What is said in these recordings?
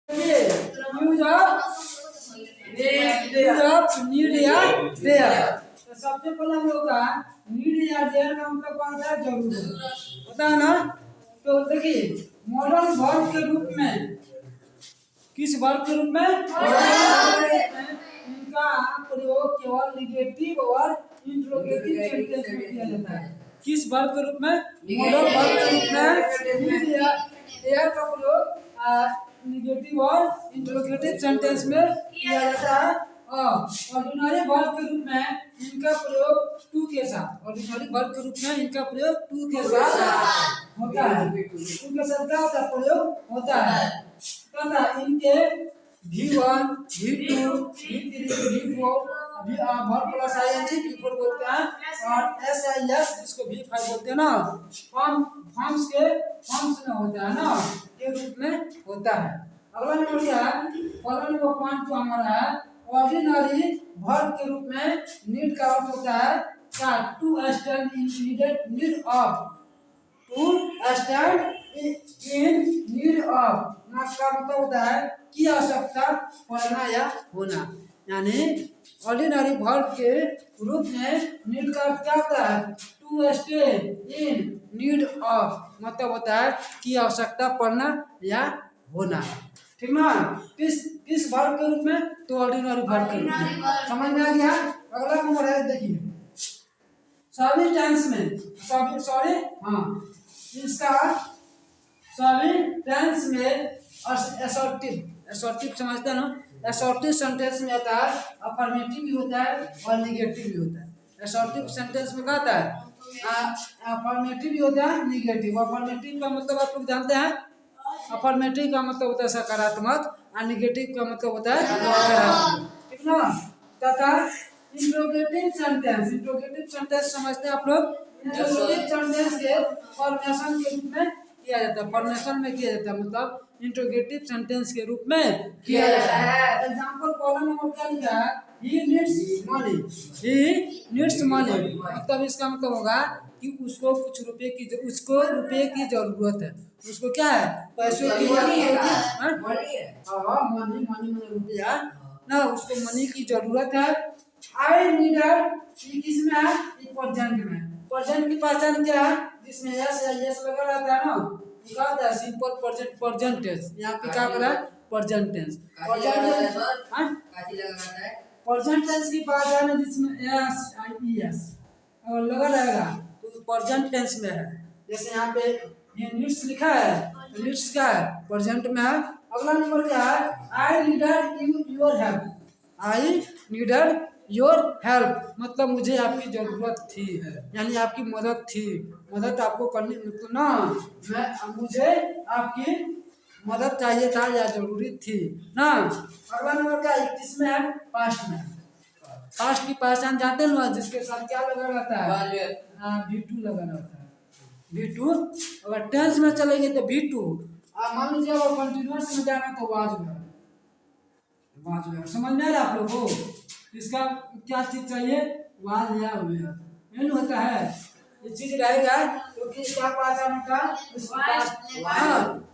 Use of need या there. तो सबसे पहले हम लोग का नीड या देयर का मतलब क्या होता है? जरूरत होता है ना। तो देखिए मॉडल वर्ब के रूप में, किस वर्ब के रूप में? इनका प्रयोग केवल निगेटिव और इंट्रोगेटिव सेंटेंस में किया जाता है। किस वर्ब के रूप में? मॉडल वर्ब के रूप में नीड या देयर का प्रयोग निगेटिव और इंट्रोगेटिव सेंटेंस में किया जाता है। ऑर्डिनरी वर्ब के रूप में इनका प्रयोग टू के साथ, ऑर्डिनरी वर्ब के रूप में इनका प्रयोग टू के साथ होता है। टू के साथ क्या होता है? प्रयोग होता है। तथा इनके V1, V2, V3, V4 verb plus ING V4 बोलते हैं और SIS जिसको V5 बोलते हैं ना, फॉर्म्स में होता है ना, के रूप में होता है। अगला नंबर क्या है? पहला नंबर पॉइंट जो हमारा है, ऑर्डिनरी वर्ब के रूप में नीड का अर्थ होता है क्या? To stand in need of, to stand in need of का मतलब होता है की आवश्यकता पड़ना या होना। यानी ऑर्डिनरी वर्ब के रूप में नीड का अर्थ क्या होता है? To stay in need of मतलब होता है की आवश्यकता पड़ना या होना। ठीक ना? किस वर्ब के रूप में? तो ऑर्डिनरी वर्ब के रूप में। समझ में आ गया? अगला नंबर है, देखिए सभी टेंस में, इसका सभी टेंस में असर्टिव समझते हैं ना? असर्टिव सेंटेंस में आता है अफर्मेटिव भी होता है और नेगेटिव भी होता है। असर्टिव सेंटेंस में क्या होता है? अफर्मेटिव भी होता है, नेगेटिव। अफर्मेटिव का मतलब आप लोग जानते हैं, अफर्मेटिव का मतलब होता है सकारात्मक और नेगेटिव का मतलब होता है नकारात्मक। ठीक ना? तथा इंट्रोगेटिव सेंटेंस समझते हैं आप लोग? इंट्रोगेटिव सेंटेंस के फॉर्मेशन के रूप में किया जाता है, फॉर्मेशन में किया जाता है, मतलब इंट्रोगेटिव सेंटेंस के रूप में किया जाता है। एग्जांपल पहला नंबर क्या लिखा है? ही नीड्स मनी मतलब इसका मतलब होगा कि उसको रुपए की जरूरत है। उसको क्या है? पैसों की जरूरत है। मनी मतलब रुपया ना, उसको मनी की जरूरत है। आई नीडेड किसमें है? प्रेजेंट में। प्रेजेंट की पहचान क्या है? जिसमें यस लगा रहता है ना, क्या होता है? Simple present tense. यहाँ पे क्या कर रहा है? Present tense. प्रेजेंट टेंस की पहचान है जिसमें एस और लगा रहेगा तो प्रेजेंट टेंस में है। जैसे यहाँ पे ये नीड्स लिखा है, नीड्स क्या है? प्रेजेंट में है। अगला नंबर क्या है? I needed your help. I needed your help मतलब मुझे आपकी जरूरत थी, यानी आपकी मदद थी, मदद आपको करनी मतलब ना, मुझे आपकी मदद चाहिए था या जरूरी थी ना। अगला नंबर क्या? 21 में है, पास्ट में। पास्ट की पहचान जानते हैं ना, जिसके साथ क्या लगा रहता है? V2 लगा रहता है। V2 अगर टेंस में चलेंगे तो V2, मान लीजिए अगर कंटिन्यूअस में जाना तो वाज में। समझ में आ रहा है आप लोग को? इसका क्या चीज चाहिए? वाज या वेयर नहीं होता है, ये चीज रहेगा तो किसका पहचान होगा?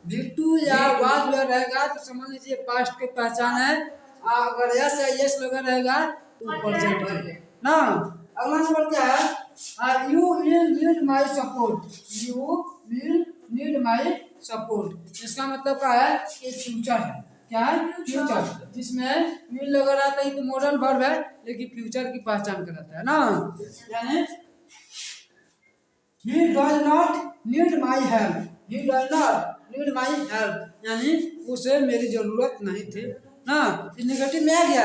V2 या वाज वेयर रहेगा तो समझ लीजिए पास्ट की पहचान है। अगर यस या यस लगा रहेगा तो प्रेजेंट है ना। अगला नंबर क्या है? You will need my support. You will need my support इसका मतलब क्या है? कि फ्यूचर है। क्या है? फ्यूचर। जिसमें विल लगा रहता है तो मॉडल वर्ब है, लेकिन फ्यूचर की पहचान कराता है ना। यानी he does not need my help, he does not need my help यानी उसे मेरी जरूरत नहीं थी ना। नेगेटिव में आ गया,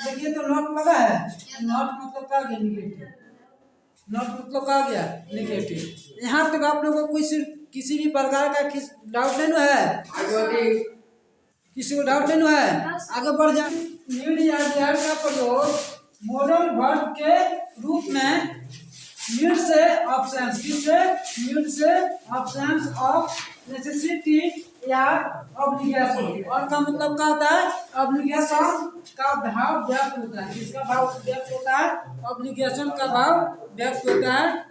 देखिए तो नॉट लगा है, नॉट मतलब क्या गया? नेगेटिव। नॉट मतलब क्या गया? नेगेटिव। यहाँ तक आप लोगों को किसी भी प्रकार का डाउट नहीं है? किसी को डाउट नहीं है? आगे बढ़ जाए। नीड या देयर का प्रयोग मॉडल वर्ब के रूप में नीड से ऑब्सेंस, किससे? नीड से ऑब्सेंस ऑफ नेसेसिटी या ऑब्लिगेशन। और का मतलब क्या होता है? ऑब्लिगेशन का भाव व्यक्त होता है। किसका भाव व्यक्त होता है? ऑब्लिगेशन का भाव व्यक्त होता है।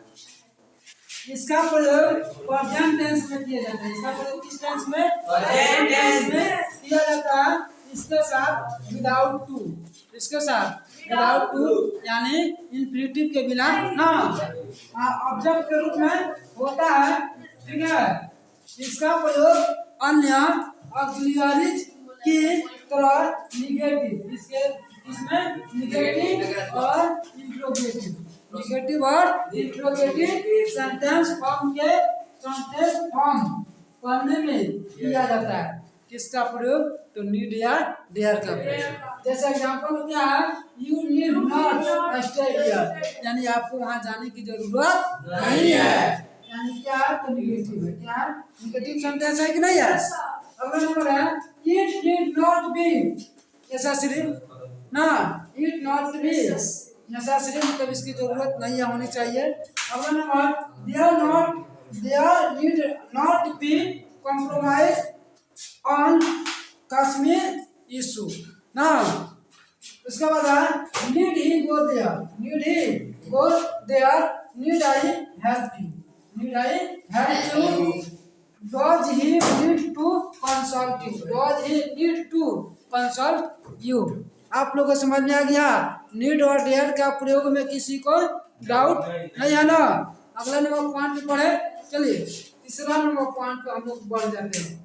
इसका प्रयोग प्रेजेंट टेंस में किया जाता है। इसका प्रयोग किस टेंस में? प्रेजेंट टेंस में किया जाता है। इसके साथ विदाउट टू, इसके साथ विदाउट टू यानी इन्फिनिटिव के बिना ना, ऑब्जेक्ट के रूप में होता है। ठीक है, इसका प्रयोग अन्य ऑक्सिलरीज की तरह निगेटिव, इसके इसमें निगेटिव और इंट्रोगेटिव, निगेटिव और इंट्रोगेटिव सेंटेंस फॉर्म के सेंटेंस फॉर्म करने में किया जाता है। किसका प्रयोग? तो नीड या डेयर का प्रयोग। जैसे एग्जांपल क्या है? You need not stay here, यानी आपको वहां जाने की जरूरत नहीं है। यानी क्या है? तो निगेटिव है। क्या है? निगेटिव सेंटेंस है कि नहीं है? अगला नंबर है it need not be necessary ना, इट नॉट बी नेसेसरी मतलब इसकी जरूरत नहीं है, होनी चाहिए। अगला number there need not be compromise on Kashmir issue ना। उसके बाद है need he go there, need he go there, need I help you, need I help you, does he need to consult you, does he need to consult you. आप लोगों को समझ में आ गया? नीड और डेयर का प्रयोग में किसी को डाउट नहीं है ना। अगला नंबर पॉइंट पे पढ़े, चलिए तीसरा नंबर पॉइंट पे हम लोग बढ़ जाते हैं।